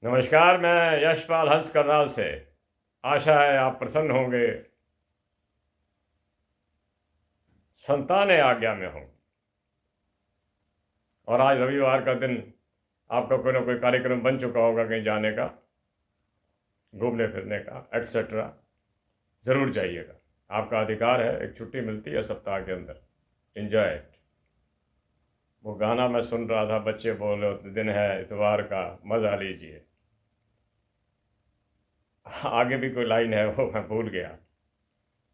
नमस्कार। मैं यशपाल हंस करनाल से। आशा है आप प्रसन्न होंगे, संतान आज्ञा में हों। और आज रविवार का दिन, आपका कोई ना कोई कार्यक्रम बन चुका होगा कहीं जाने का, घूमने फिरने का, एक्सेट्रा। ज़रूर जाइएगा, आपका अधिकार है। एक छुट्टी मिलती है सप्ताह के अंदर, एंजॉय इट। वो गाना मैं सुन रहा था, बच्चे बोल रहे होते, दिन है इतवार का, मज़ा लीजिए। आगे भी कोई लाइन है, वो मैं भूल गया।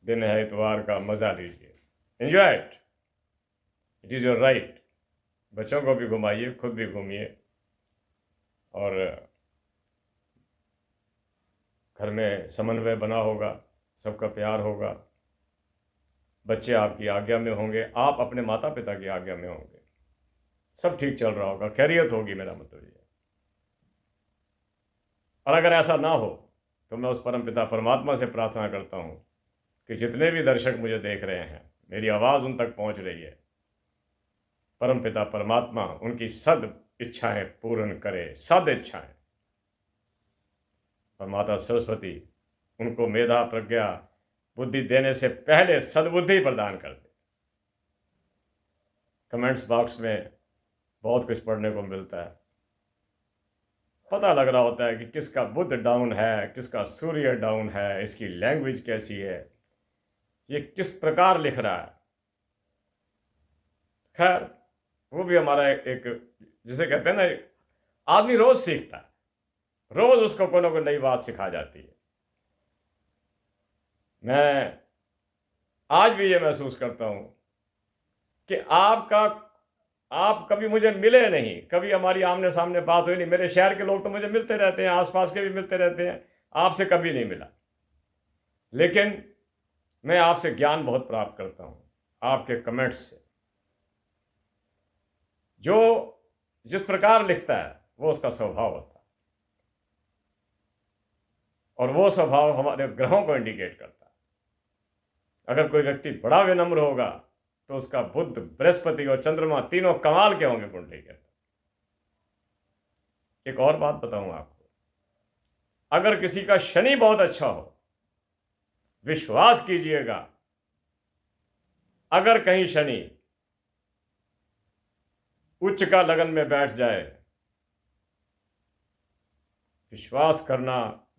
दिन है इतवार का, मज़ा लीजिए, enjoy it, it is your right. बच्चों को भी घुमाइए, खुद भी घूमिए, और घर में समन्वय बना होगा, सबका प्यार होगा, बच्चे आपकी आज्ञा में होंगे, आप अपने माता पिता की आज्ञा में होंगे, सब ठीक चल रहा होगा, खैरियत होगी, मेरा मतलब ये। और अगर ऐसा ना हो तो मैं उस परम पिता परमात्मा से प्रार्थना करता हूँ कि जितने भी दर्शक मुझे देख रहे हैं, मेरी आवाज़ उन तक पहुँच रही है, परम पिता परमात्मा उनकी सद इच्छाएं पूर्ण करे, सद इच्छाएं। और माता सरस्वती उनको मेधा प्रज्ञा बुद्धि देने से पहले सद्बुद्धि प्रदान कर दे। कमेंट्स बॉक्स में बहुत कुछ पढ़ने को मिलता है, पता लग रहा होता है कि किसका बुद्ध डाउन है, किसका सूर्य डाउन है, इसकी लैंग्वेज कैसी है, ये किस प्रकार लिख रहा है। खैर, वो भी हमारा एक जिसे कहते हैं ना, आदमी रोज सीखता है, रोज उसको कोई ना कोई नई बात सिखा जाती है। मैं आज भी ये महसूस करता हूँ कि आप कभी मुझे मिले नहीं, कभी हमारी आमने सामने बात हुई नहीं। मेरे शहर के लोग तो मुझे मिलते रहते हैं, आसपास के भी मिलते रहते हैं, आपसे कभी नहीं मिला। लेकिन मैं आपसे ज्ञान बहुत प्राप्त करता हूँ, आपके कमेंट्स से। जो जिस प्रकार लिखता है वो उसका स्वभाव होता है, और वो स्वभाव हमारे ग्रहों को इंडिकेट करता है। अगर कोई व्यक्ति बड़ा विनम्र होगा तो उसका बुध, बृहस्पति और चंद्रमा तीनों कमाल के होंगे कुंडली के। एक और बात बताऊं आपको, अगर किसी का शनि बहुत अच्छा हो, विश्वास कीजिएगा, अगर कहीं शनि उच्च का लगन में बैठ जाए, विश्वास करना,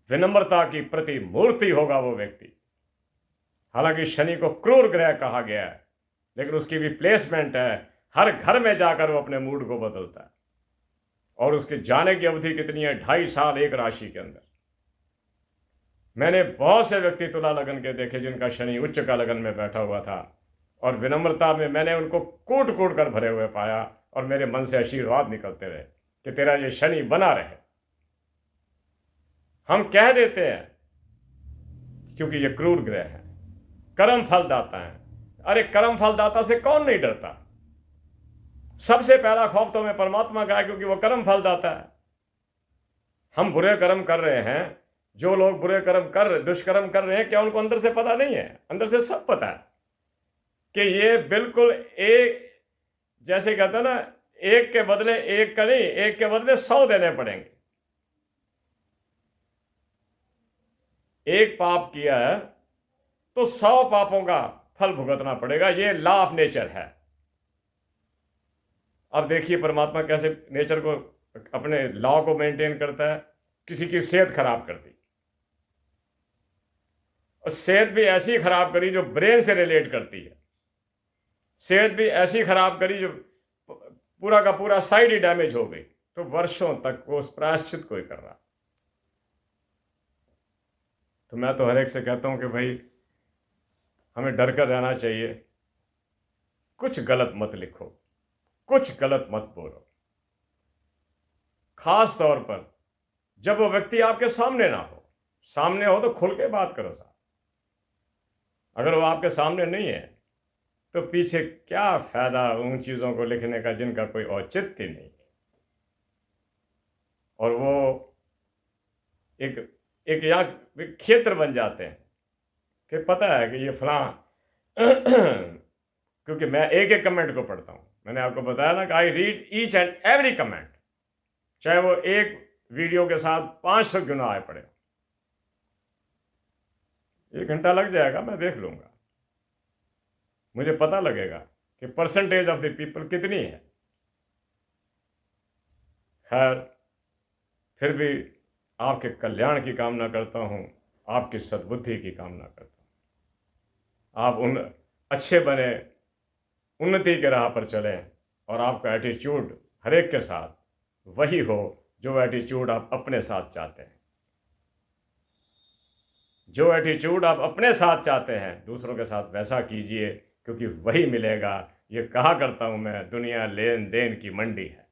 विनम्रता की प्रतिमूर्ति होगा वो व्यक्ति। हालांकि शनि को क्रूर ग्रह कहा गया है, लेकिन उसकी भी प्लेसमेंट है, हर घर में जाकर वो अपने मूड को बदलता है। और उसके जाने की अवधि कितनी है? 2.5 साल एक राशि के अंदर। मैंने बहुत से व्यक्ति तुला लगन के देखे जिनका शनि उच्च का लगन में बैठा हुआ था, और विनम्रता में मैंने उनको कूट कूट कर भरे हुए पाया, और मेरे मन से आशीर्वाद निकलते रहे कि तेरा ये शनि बना रहे। हम कह देते हैं क्योंकि ये क्रूर ग्रह है, कर्म फलदाता है। अरे कर्म फलदाता से कौन नहीं डरता? सबसे पहला खौफ तो हमें परमात्मा का है, क्योंकि वो कर्म फलदाता है। हम बुरे कर्म कर रहे हैं, जो लोग बुरे कर्म दुष्कर्म कर रहे हैं, क्या उनको अंदर से पता नहीं है? अंदर से सब पता है कि ये बिल्कुल एक, जैसे कहते हैं ना, एक के बदले एक का नहीं, एक के बदले 100 देने पड़ेंगे। एक पाप किया है तो 100 पापों का फल भुगतना पड़ेगा, ये लॉ ऑफ नेचर है। अब देखिए परमात्मा कैसे नेचर को, अपने लॉ को मेंटेन करता है। किसी की सेहत खराब कर दी, और सेहत भी ऐसी खराब करी जो ब्रेन से रिलेट करती है, सेहत भी ऐसी खराब करी जो पूरा का पूरा साइड ही डैमेज हो गई, तो वर्षों तक वो उस प्रायश्चित को ही कर रहा। तो मैं तो हर एक से कहता हूं कि भाई, हमें डर कर रहना चाहिए। कुछ गलत मत लिखो, कुछ गलत मत बोलो, खास तौर पर जब वो व्यक्ति आपके सामने ना हो। सामने हो तो खुल के बात करो साहब। अगर वो आपके सामने नहीं है तो पीछे क्या फायदा उन चीज़ों को लिखने का जिनका कोई औचित्य नहीं है। और वो एक एक यहाँ क्षेत्र बन जाते हैं कि पता है कि ये फलां क्योंकि मैं एक एक कमेंट को पढ़ता हूँ। मैंने आपको बताया ना कि I read each and every comment, चाहे वो एक वीडियो के साथ 500 क्यों ना आए पड़े, 1 घंटा लग जाएगा, मैं देख लूँगा, मुझे पता लगेगा कि परसेंटेज ऑफ द पीपल कितनी है। खैर, फिर भी आपके कल्याण की कामना करता हूँ, आपकी सद्बुद्धि की कामना करता हूँ, आप अच्छे बने, उन्नति के राह पर चलें, और आपका एटीट्यूड हर एक के साथ वही हो जो एटीट्यूड आप अपने साथ चाहते हैं। जो एटीट्यूड आप अपने साथ चाहते हैं, दूसरों के साथ वैसा कीजिए, क्योंकि वही मिलेगा। ये कहा करता हूँ मैं, दुनिया लेन देन की मंडी है।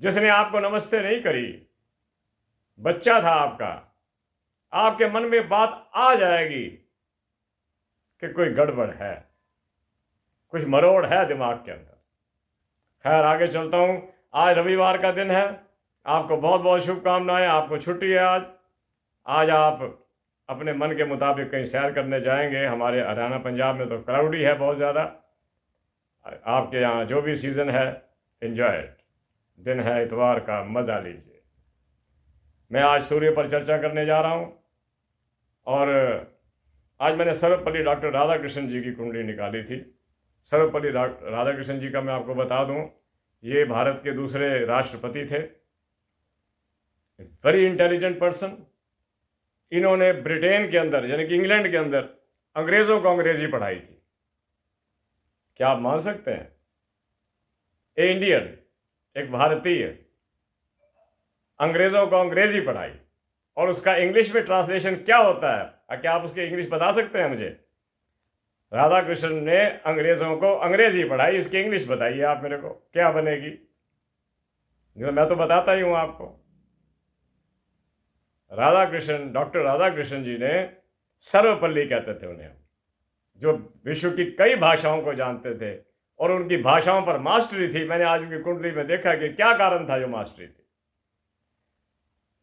जिसने आपको नमस्ते नहीं करी, बच्चा था आपका, आपके मन में बात आ जाएगी कि कोई गड़बड़ है, कुछ मरोड़ है दिमाग के अंदर। खैर, आगे चलता हूँ। आज रविवार का दिन है, आपको बहुत बहुत शुभकामनाएं। आपको छुट्टी है आज आप अपने मन के मुताबिक कहीं सैर करने जाएंगे। हमारे हरियाणा पंजाब में तो क्राउडी है बहुत ज़्यादा। आपके यहाँ जो भी सीज़न है, एंजॉय इट। दिन है इतवार का, मज़ा लीजिए। मैं आज सूर्य पर चर्चा करने जा रहा हूँ, और आज मैंने सर्वपल्ली डॉक्टर राधाकृष्णन जी की कुंडली निकाली थी। सर्वपल्ली राधाकृष्णन जी का मैं आपको बता दूं, ये भारत के दूसरे राष्ट्रपति थे। Very intelligent person. इन्होंने ब्रिटेन के अंदर, यानी कि इंग्लैंड के अंदर, अंग्रेज़ों को अंग्रेजी पढ़ाई थी। क्या आप मान सकते हैं? ए इंडियन, एक भारतीय, अंग्रेज़ों को अंग्रेजी पढ़ाई, और उसका इंग्लिश में ट्रांसलेशन क्या होता है? क्या आप उसकी इंग्लिश बता सकते हैं मुझे? राधाकृष्णन ने अंग्रेज़ों को अंग्रेजी पढ़ाई, इसकी इंग्लिश बताइए आप मेरे को, क्या बनेगी? मैं तो बताता ही हूँ आपको। राधाकृष्णन, डॉक्टर राधाकृष्णन जी ने, सर्वपल्ली कहते थे उन्हें, जो विश्व की कई भाषाओं को जानते थे और उनकी भाषाओं पर मास्टरी थी। मैंने आज उनकी कुंडली में देखा कि क्या कारण था जो मास्टरी थी।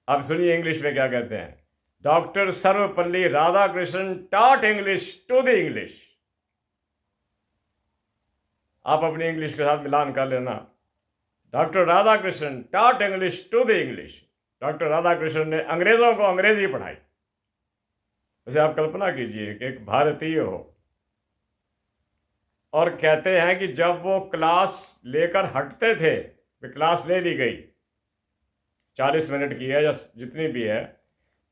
अब सुनिए इंग्लिश में क्या कहते हैं। Doctor Sarvepalli Radhakrishnan taught English to the English. आप अपनी इंग्लिश के साथ मिलान कर लेना। Doctor Radhakrishnan taught English to the English. Doctor Radhakrishnan ने अंग्रेज़ों को अंग्रेजी पढ़ाई। जैसे आप कल्पना कीजिए कि एक भारतीय हो, और कहते हैं कि जब वो क्लास लेकर हटते थे, क्लास ले ली गई, 40 मिनट की है या जितनी भी है,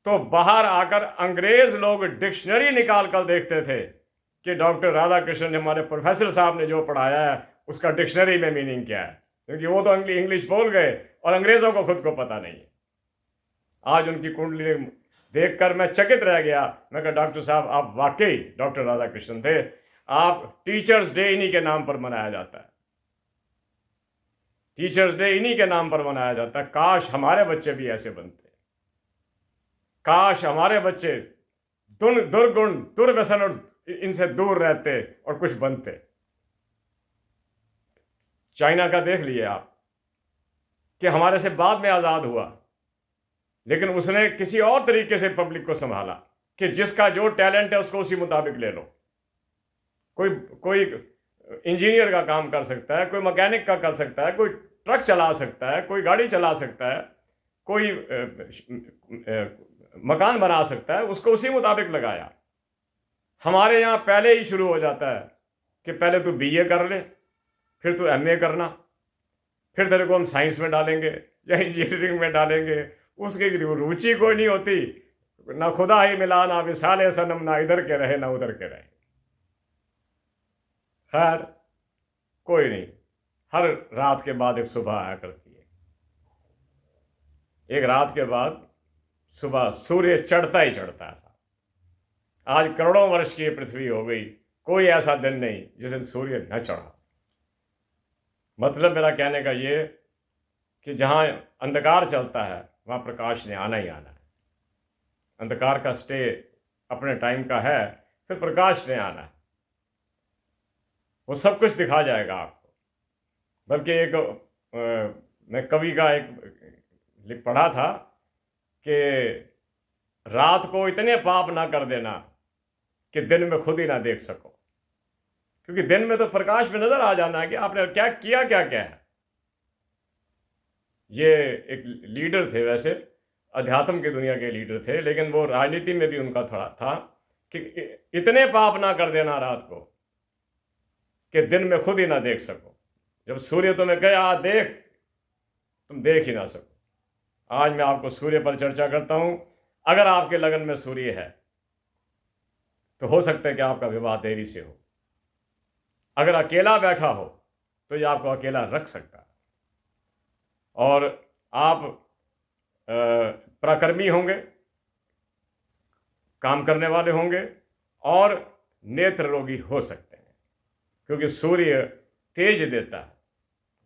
तो बाहर आकर अंग्रेज लोग डिक्शनरी निकाल कर देखते थे कि डॉक्टर राधाकृष्णन ने, हमारे प्रोफेसर साहब ने जो पढ़ाया है, उसका डिक्शनरी में मीनिंग क्या है, क्योंकि वो तो इंग्लिश बोल गए और अंग्रेज़ों को खुद को पता नहीं है। आज उनकी कुंडली देखकर मैं चकित रह गया। मैं कहा, डॉक्टर साहब आप वाकई डॉक्टर राधाकृष्णन थे। आप टीचर्स डे इन्हीं के नाम पर मनाया जाता है। टीचर्स डे इन्हीं के नाम पर मनाया जाता है। काश हमारे बच्चे भी ऐसे बनते, काश हमारे बच्चे दुर्गुण, दुर्व्यसन और इनसे दूर रहते और कुछ बनते। चाइना का देख लिए आप कि हमारे से बाद में आज़ाद हुआ, लेकिन उसने किसी और तरीके से पब्लिक को संभाला कि जिसका जो टैलेंट है उसको उसी मुताबिक ले लो। कोई इंजीनियर का काम कर सकता है, कोई मैकेनिक का कर सकता है, कोई ट्रक चला सकता है, कोई गाड़ी चला सकता है, कोई मकान बना सकता है, उसको उसी मुताबिक लगाया। हमारे यहाँ पहले ही शुरू हो जाता है कि पहले तू बीए कर ले, फिर तू एमए करना, फिर तेरे को हम साइंस में डालेंगे या इंजीनियरिंग में डालेंगे। उसकी रुचि कोई नहीं होती, ना खुदा ही मिला, ना विसाले सनम, ना इधर के रहे ना उधर के रहे। खैर, कोई नहीं, हर रात के बाद एक सुबह आया करती है। एक रात के बाद सुबह सूर्य चढ़ता ही चढ़ता है। आज करोड़ों वर्ष की पृथ्वी हो गई, कोई ऐसा दिन नहीं जिस दिन सूर्य न चढ़ा। मतलब मेरा कहने का ये कि जहाँ अंधकार चलता है वहाँ प्रकाश ने आना ही आना है। अंधकार का स्टे अपने टाइम का है, फिर प्रकाश ने आना है। वो सब कुछ दिखा जाएगा आपको। बल्कि मैं कवि का एक पढ़ा था कि रात को इतने पाप ना कर देना कि दिन में खुद ही ना देख सको, क्योंकि दिन में तो प्रकाश में नजर आ जाना है कि आपने क्या किया, क्या क्या है। ये एक लीडर थे, वैसे अध्यात्म की दुनिया के लीडर थे, लेकिन वो राजनीति में भी उनका थोड़ा था कि इतने पाप ना कर देना रात को कि दिन में खुद ही ना देख सको। जब सूर्य तुम्हें कहे आ देख, तुम देख ही ना सको। आज मैं आपको सूर्य पर चर्चा करता हूं। अगर आपके लगन में सूर्य है तो हो सकता है कि आपका विवाह देरी से हो। अगर अकेला बैठा हो तो ये आपको अकेला रख सकता है। और आप पराक्रमी होंगे, काम करने वाले होंगे और नेत्र रोगी हो सकते हैं, क्योंकि सूर्य तेज देता है।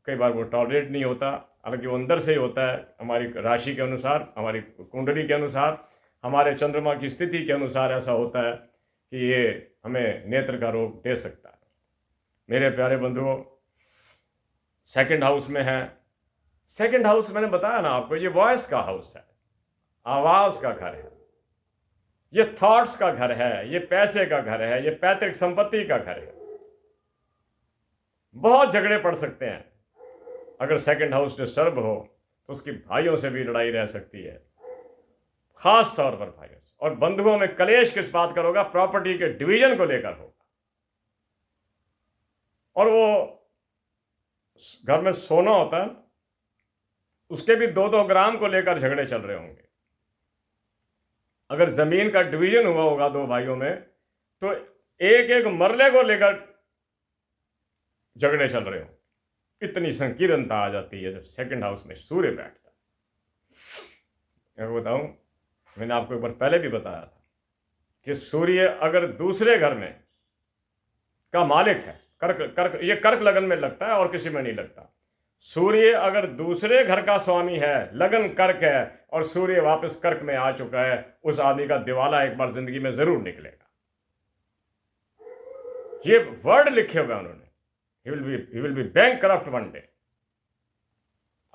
कई बार वो टॉलरेट नहीं होता, हालांकि वो अंदर से ही होता है। हमारी राशि के अनुसार, हमारी कुंडली के अनुसार, हमारे चंद्रमा की स्थिति के अनुसार ऐसा होता है कि ये हमें नेत्र का रोग दे सकता है। मेरे प्यारे बंधुओं, सेकंड हाउस में है। सेकंड हाउस मैंने बताया ना आपको, ये वॉइस का हाउस है, आवाज का घर है, ये थॉट्स का घर है, ये पैसे का घर है, ये पैतृक संपत्ति का घर है। बहुत झगड़े पड़ सकते हैं। अगर सेकंड हाउस डिस्टर्ब हो तो उसकी भाइयों से भी लड़ाई रह सकती है, खास तौर पर भाइयों से। और बंधुओं में कलेश किस बात का होगा? प्रॉपर्टी के डिवीजन को लेकर होगा। और वो घर में सोना होता है, उसके भी 2-2 ग्राम को लेकर झगड़े चल रहे होंगे। अगर जमीन का डिवीजन हुआ होगा 2 भाइयों में तो एक एक मरले को लेकर झगड़े चल रहे हो। इतनी संकीर्णता आ जाती है जब सेकंड हाउस में सूर्य बैठता है। मैं बताऊं, मैंने आपको एक बार पहले भी बताया था कि सूर्य अगर दूसरे घर में का मालिक है, ये कर्क लगन में लगता है और किसी में नहीं लगता। सूर्य अगर दूसरे घर का स्वामी है, लगन कर्क है, और सूर्य वापस कर्क में आ चुका है, उस आदमी का दिवाला एक बार जिंदगी में जरूर निकलेगा। ये वर्ड लिखे हुए उन्होंने, he will be bankrupt one day।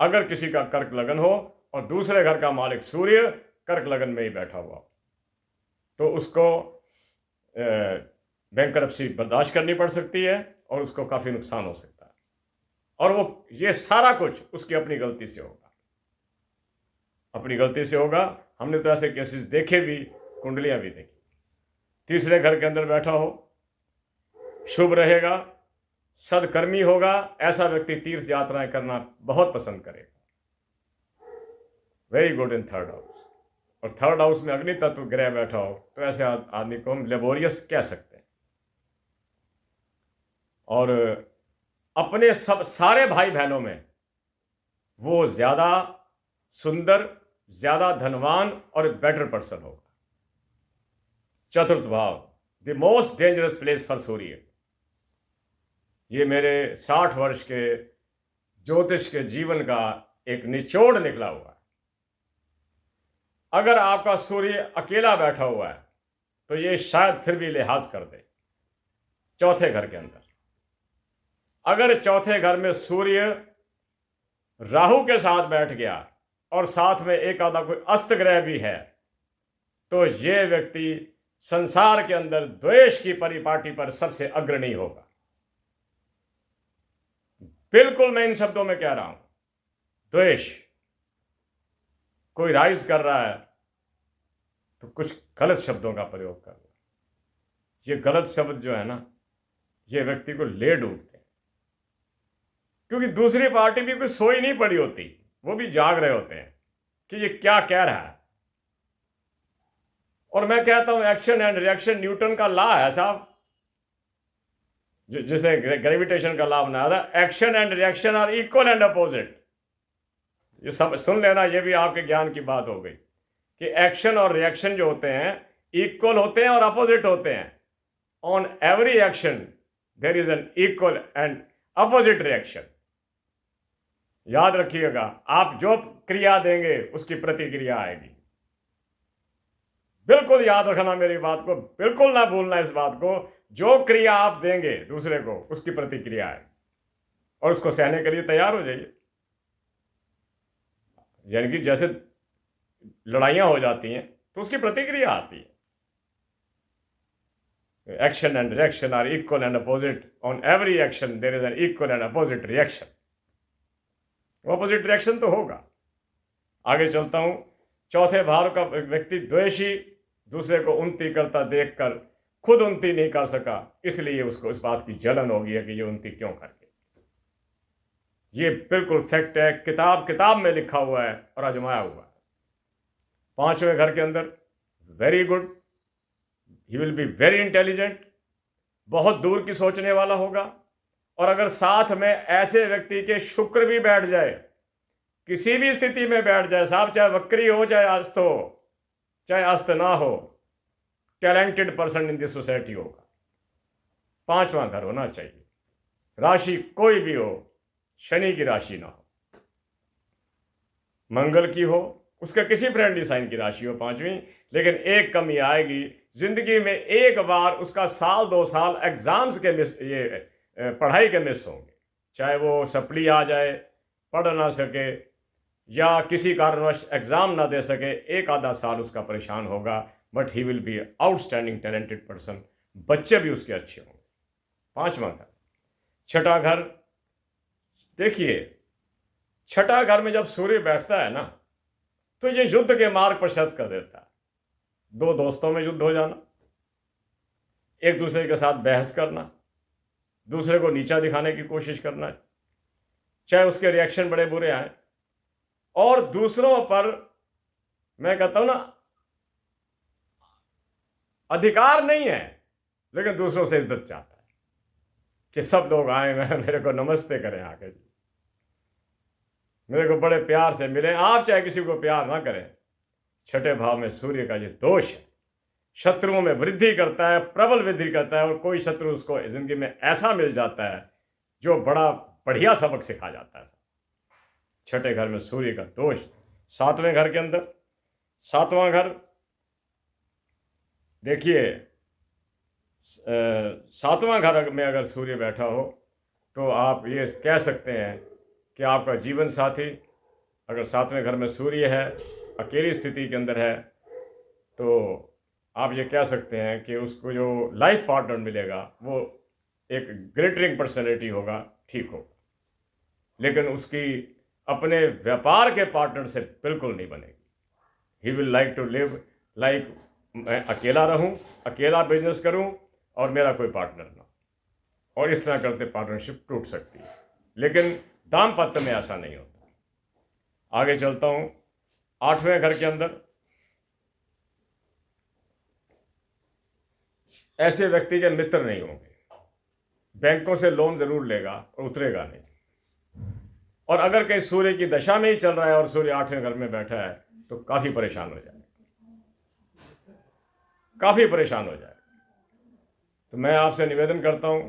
अगर किसी का कर्क लगन हो और दूसरे घर का मालिक सूर्य कर्क लगन में ही बैठा हुआ तो उसको बैंकरप्सी बर्दाश्त करनी पड़ सकती है और उसको काफी नुकसान हो सकता है। और वो ये सारा कुछ उसकी अपनी गलती से होगा, अपनी गलती से होगा। हमने तो ऐसे केसेस देखे भी, कुंडलियां भी देखी। तीसरे घर के अंदर बैठा हो, शुभ रहेगा, सदकर्मी होगा, ऐसा व्यक्ति तीर्थ यात्राएं करना बहुत पसंद करेगा। Very good in third house. और थर्ड हाउस में अग्नि तत्व ग्रह बैठा हो तो ऐसे आदमी को हम लेबोरियस कह सकते हैं। और अपने सब सारे भाई बहनों में वो ज्यादा सुंदर, ज्यादा धनवान और बेटर पर्सन होगा। चतुर्थ भाव, the most dangerous place for Surya. ये मेरे 60 वर्ष के ज्योतिष के जीवन का एक निचोड़ निकला हुआ है। अगर आपका सूर्य अकेला बैठा हुआ है तो ये शायद फिर भी लिहाज कर दे। चौथे घर के अंदर अगर चौथे घर में सूर्य राहु के साथ बैठ गया और साथ में एक आधा कोई अस्त ग्रह भी है तो ये व्यक्ति संसार के अंदर द्वेष की परिपाटी पर सबसे अग्रणी होगा। बिल्कुल मैं इन शब्दों में कह रहा हूं, द्वेष। कोई राइज कर रहा है तो कुछ गलत शब्दों का प्रयोग कर रहा है। ये गलत शब्द जो है ना, ये व्यक्ति को ले डूबते हैं, क्योंकि दूसरी पार्टी भी कोई सोई नहीं पड़ी होती, वो भी जाग रहे होते हैं कि ये क्या कह रहा है। और मैं कहता हूं एक्शन एंड रिएक्शन न्यूटन का लॉ है साहब, जिसने ग्रेविटेशन का लॉ बनाया था। Action and reaction are equal and opposite. ये सब सुन लेना, ये भी आपके ज्ञान की बात हो गई कि एक्शन और रिएक्शन जो होते हैं इक्वल होते हैं और अपोजिट होते हैं। On every action there is an equal and opposite reaction. याद रखिएगा, आप जो क्रिया देंगे उसकी प्रतिक्रिया आएगी। बिल्कुल याद रखना मेरी बात को, बिल्कुल ना भूलना इस बात को। जो क्रिया आप देंगे दूसरे को उसकी प्रतिक्रिया आएगी और उसको सहने के लिए तैयार हो जाइए। यानी कि जैसे लड़ाइयां हो जाती हैं तो उसकी प्रतिक्रिया आती है। Action and reaction are equal and opposite. On every action there is an equal and opposite reaction. Opposite direction तो होगा। आगे चलता हूँ। चौथे भाव का व्यक्ति द्वेषी, दूसरे को उन्नति करता देखकर खुद उन्नति नहीं कर सका, इसलिए उसको इस बात की जलन होगी है कि ये उन्नति क्यों कर गया। ये बिल्कुल फैक्ट है, किताब किताब में लिखा हुआ है और आजमाया हुआ है। पांचवें घर के अंदर very good, he will be very intelligent, बहुत दूर की सोचने वाला होगा। और अगर साथ में ऐसे व्यक्ति के शुक्र भी बैठ जाए, किसी भी स्थिति में बैठ जाए साहब, चाहे वक्री हो चाहे अस्त हो चाहे अस्त ना हो, talented person in this society होगा। पांचवां घर होना चाहिए। राशि कोई भी हो, शनि की राशि ना हो, मंगल की हो, उसका किसी फ्रेंडली साइन की राशि हो पांचवी। लेकिन एक कमी आएगी, जिंदगी में एक बार उसका साल 2 साल एग्जाम्स के मिस, ये पढ़ाई के मिस होंगे, चाहे वो सप्ली आ जाए, पढ़ ना सके, या किसी कारणवश एग्जाम ना दे सके, एक आधा साल उसका परेशान होगा, but he will be outstanding talented person. बच्चे भी उसके अच्छे होंगे। पांचवा घर। छठा घर, देखिए छठा घर में जब सूर्य बैठता है ना, तो ये युद्ध के मार्ग पर शत कर देता है। दो दोस्तों में युद्ध हो जाना, एक दूसरे के साथ बहस करना, दूसरे को नीचा दिखाने की कोशिश करना, चाहे उसके रिएक्शन बड़े बुरे आए, और दूसरों पर मैं कहता हूं ना, अधिकार नहीं है लेकिन दूसरों से इज्जत चाहता है कि सब लोग आए, मेरे को नमस्ते करें आके, मेरे को बड़े प्यार से मिले। आप चाहे किसी को प्यार ना करें, छठे भाव में सूर्य का ये दोष है, शत्रुओं में वृद्धि करता है, प्रबल वृद्धि करता है, और कोई शत्रु उसको जिंदगी में ऐसा मिल जाता है जो बड़ा बढ़िया सबक सिखा जाता है। छठे घर में सूर्य का दोष। सातवें घर के अंदर, सातवां घर देखिए, सातवां घर में अगर सूर्य बैठा हो तो आप ये कह सकते हैं कि आपका जीवन साथी, अगर सातवें घर में सूर्य है, अकेली स्थिति के अंदर है, तो आप ये कह सकते हैं कि उसको जो लाइफ पार्टनर मिलेगा वो एक ग्लिटरिंग पर्सनैलिटी होगा, ठीक होगा, लेकिन उसकी अपने व्यापार के पार्टनर से बिल्कुल नहीं बनेगी। He will like to live like मैं अकेला रहूं, अकेला बिजनेस करूं और मेरा कोई पार्टनर ना, और इस तरह करते पार्टनरशिप टूट सकती है, लेकिन दाम्पत्य में ऐसा नहीं होता। आगे चलता हूं। आठवें घर के अंदर ऐसे व्यक्ति के मित्र नहीं होंगे, बैंकों से लोन जरूर लेगा और उतरेगा नहीं। और अगर कहीं सूर्य की दशा में ही चल रहा है और सूर्य आठवें घर में बैठा है तो काफी परेशान हो जाएगा, काफी परेशान हो जाएगा। तो मैं आपसे निवेदन करता हूं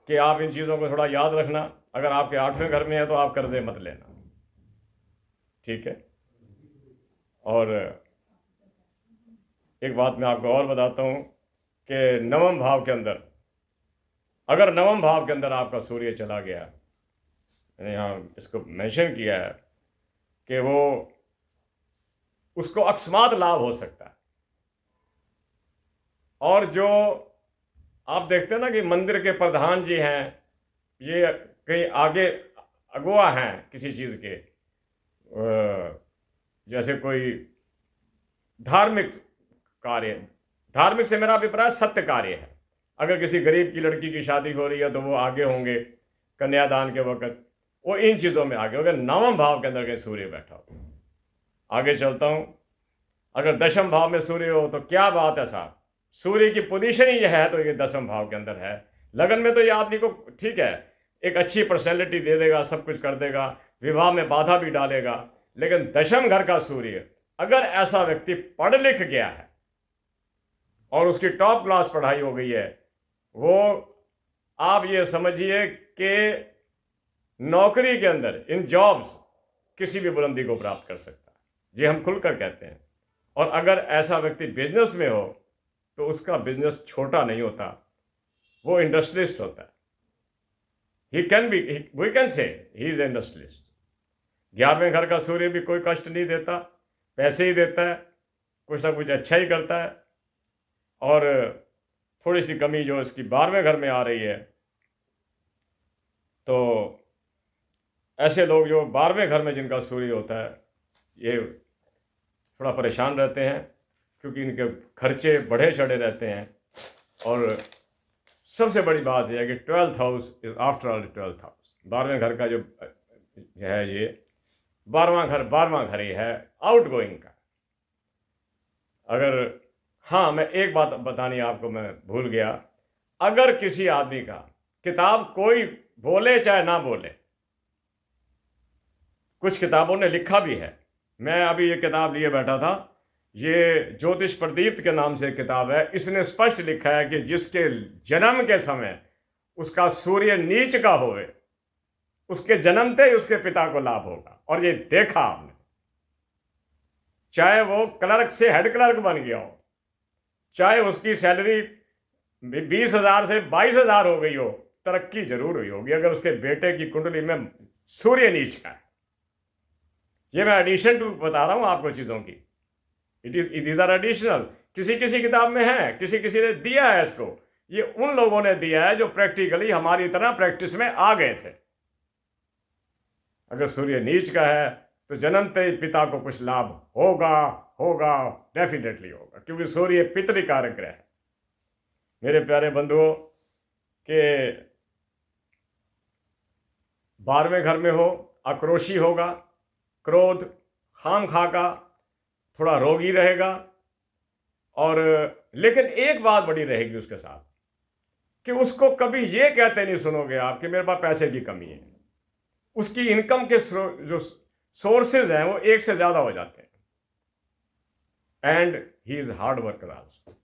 कि आप इन चीज़ों को थोड़ा याद रखना। अगर आपके आठवें घर में है तो आप कर्जे मत लेना, ठीक है। और एक बात मैं आपको और बताता हूं कि नवम भाव के अंदर, अगर नवम भाव के अंदर आपका सूर्य चला गया, मैंने यहाँ इसको मेंशन किया है कि वो उसको अकस्मात लाभ हो सकता है। और जो आप देखते हैं ना कि मंदिर के प्रधान जी हैं, ये कहीं आगे अगुआ हैं किसी चीज़ के, जैसे कोई धार्मिक कार्य, धार्मिक से मेरा अभिप्राय सत्य कार्य है। अगर किसी गरीब की लड़की की शादी हो रही है तो वो आगे होंगे, कन्यादान के वक्त वो इन चीज़ों में आगे होंगे। नवम भाव के अंदर कहीं सूर्य बैठा हो। आगे चलता हूँ। अगर दशम भाव में सूर्य हो तो क्या बात है साहब, सूर्य की पोजीशन ही यह है तो ये दसम भाव के अंदर है। लगन में तो ये आदमी को ठीक है, एक अच्छी पर्सनैलिटी दे देगा, सब कुछ कर देगा, विवाह में बाधा भी डालेगा, लेकिन दशम घर का सूर्य, अगर ऐसा व्यक्ति पढ़ लिख गया है और उसकी टॉप क्लास पढ़ाई हो गई है, वो आप ये समझिए कि नौकरी के अंदर, इन जॉब्स, किसी भी बुलंदी को प्राप्त कर सकता है। ये हम खुलकर कहते हैं। और अगर ऐसा व्यक्ति बिजनेस में हो तो उसका बिजनेस छोटा नहीं होता, वो इंडस्ट्रियलिस्ट होता है। He can be, we can say he is industrialist. 11वें घर का सूर्य भी कोई कष्ट नहीं देता, पैसे ही देता है, कुछ ना कुछ अच्छा ही करता है। और थोड़ी सी कमी जो इसकी 12वें घर में आ रही है, तो ऐसे लोग जो 12वें घर में जिनका सूर्य होता है, ये थोड़ा परेशान रहते हैं क्योंकि इनके खर्चे बढ़े चढ़े रहते हैं। और सबसे बड़ी बात यह है कि 12th house is after all 12th house. 12वें घर का जो है, ये 12वां घर ही है आउट गोइंग का। अगर, हाँ, मैं एक बात बतानी आपको मैं भूल गया, अगर किसी आदमी का किताब कोई बोले चाहे ना बोले, कुछ किताबों ने लिखा भी है, मैं अभी ये किताब लिए बैठा था, ये ज्योतिष प्रदीप्त के नाम से किताब है, इसने स्पष्ट लिखा है कि जिसके जन्म के समय उसका सूर्य नीच का होवे, उसके जन्मते ही उसके पिता को लाभ होगा। और ये देखा आपने, चाहे वो क्लर्क से हेड क्लर्क बन गया हो, चाहे उसकी सैलरी 20,000 से 22,000 हो गई हो, तरक्की जरूर हुई होगी अगर उसके बेटे की कुंडली में सूर्य नीच का है। ये मैं एडिशन टू बता रहा हूं आपको चीजों की, इट आर एडिशनल। किसी किसी किताब में है, किसी किसी ने दिया है इसको, ये उन लोगों ने दिया है जो प्रैक्टिकली हमारी तरह प्रैक्टिस में आ गए थे। अगर सूर्य नीच का है तो जन्मते ही पिता को कुछ लाभ होगा, होगा, डेफिनेटली होगा, क्योंकि सूर्य पितृकारक ग्रह है। मेरे प्यारे बंधुओं के 12वें घर में हो, आक्रोशी होगा, क्रोध, खाम खा का, थोड़ा रोगी रहेगा। और लेकिन एक बात बड़ी रहेगी उसके साथ कि उसको कभी ये कहते नहीं सुनोगे आप कि मेरे पास पैसे की कमी है। उसकी इनकम के जो सोर्सेज हैं वो एक से ज्यादा हो जाते हैं। And he is hard worker also.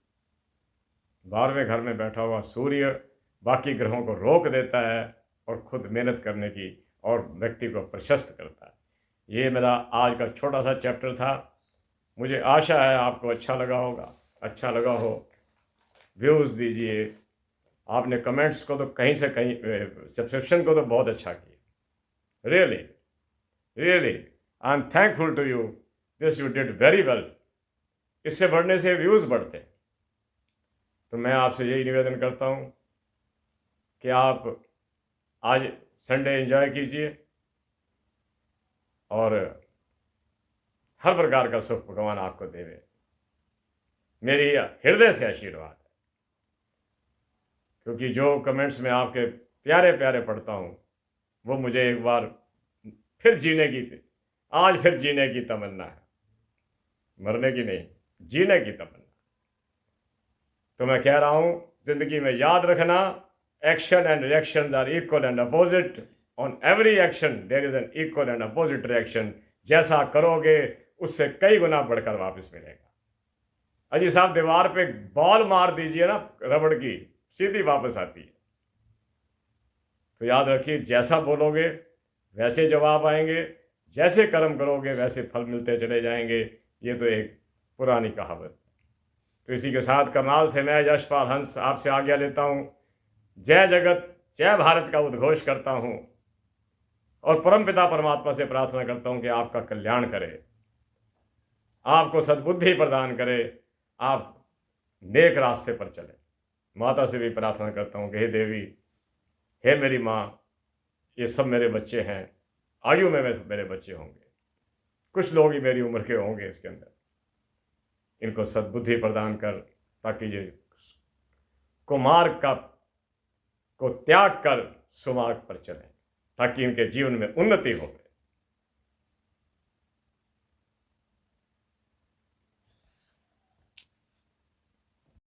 12वें घर में बैठा हुआ सूर्य बाकी ग्रहों को रोक देता है और खुद मेहनत करने की और व्यक्ति को प्रशस्त करता है। ये मेरा आज का छोटा सा चैप्टर था। मुझे आशा है आपको अच्छा लगा होगा। अच्छा लगा हो व्यूज़ दीजिए। आपने कमेंट्स को तो कहीं से कहीं, सब्सक्रिप्शन को तो बहुत अच्छा किया। Really really I am thankful to you, this you did very well. इससे बढ़ने से व्यूज़ बढ़ते। तो मैं आपसे यही निवेदन करता हूँ कि आप आज संडे एंजॉय कीजिए और हर प्रकार का सुख भगवान आपको देवे, मेरी हृदय से आशीर्वाद है। क्योंकि जो कमेंट्स में आपके प्यारे प्यारे पढ़ता हूँ वो मुझे एक बार फिर आज फिर जीने की तमन्ना है, मरने की नहीं, जीने की तमन्ना। तो मैं कह रहा हूँ, जिंदगी में याद रखना, action and reaction are equal and opposite. On every action there is an equal and opposite reaction. जैसा करोगे उससे कई गुना बढ़कर वापस मिलेगा। अजी साहब, दीवार पे बॉल मार दीजिए ना रबड़ की, सीधी वापस आती है। तो याद रखिए, जैसा बोलोगे वैसे जवाब आएंगे, जैसे कर्म करोगे वैसे फल मिलते चले जाएंगे। ये तो एक पुरानी कहावत। तो इसी के साथ करनाल से मैं यशपाल हंस आपसे आज्ञा लेता हूँ। जय जगत जय भारत का उद्घोष करता हूँ और परमपिता परमात्मा से प्रार्थना करता हूँ कि आपका कल्याण करे, आपको सद्बुद्धि प्रदान करे, आप नेक रास्ते पर चले। माता से भी प्रार्थना करता हूँ कि हे देवी, हे मेरी माँ, ये सब मेरे बच्चे हैं, आयु में मेरे बच्चे होंगे, कुछ लोग ही मेरी उम्र के होंगे इसके अंदर, इनको सद्बुद्धि प्रदान कर, ताकि ये कुमार्ग को त्याग कर सुमार्ग पर चलें, ताकि इनके जीवन में उन्नति हो।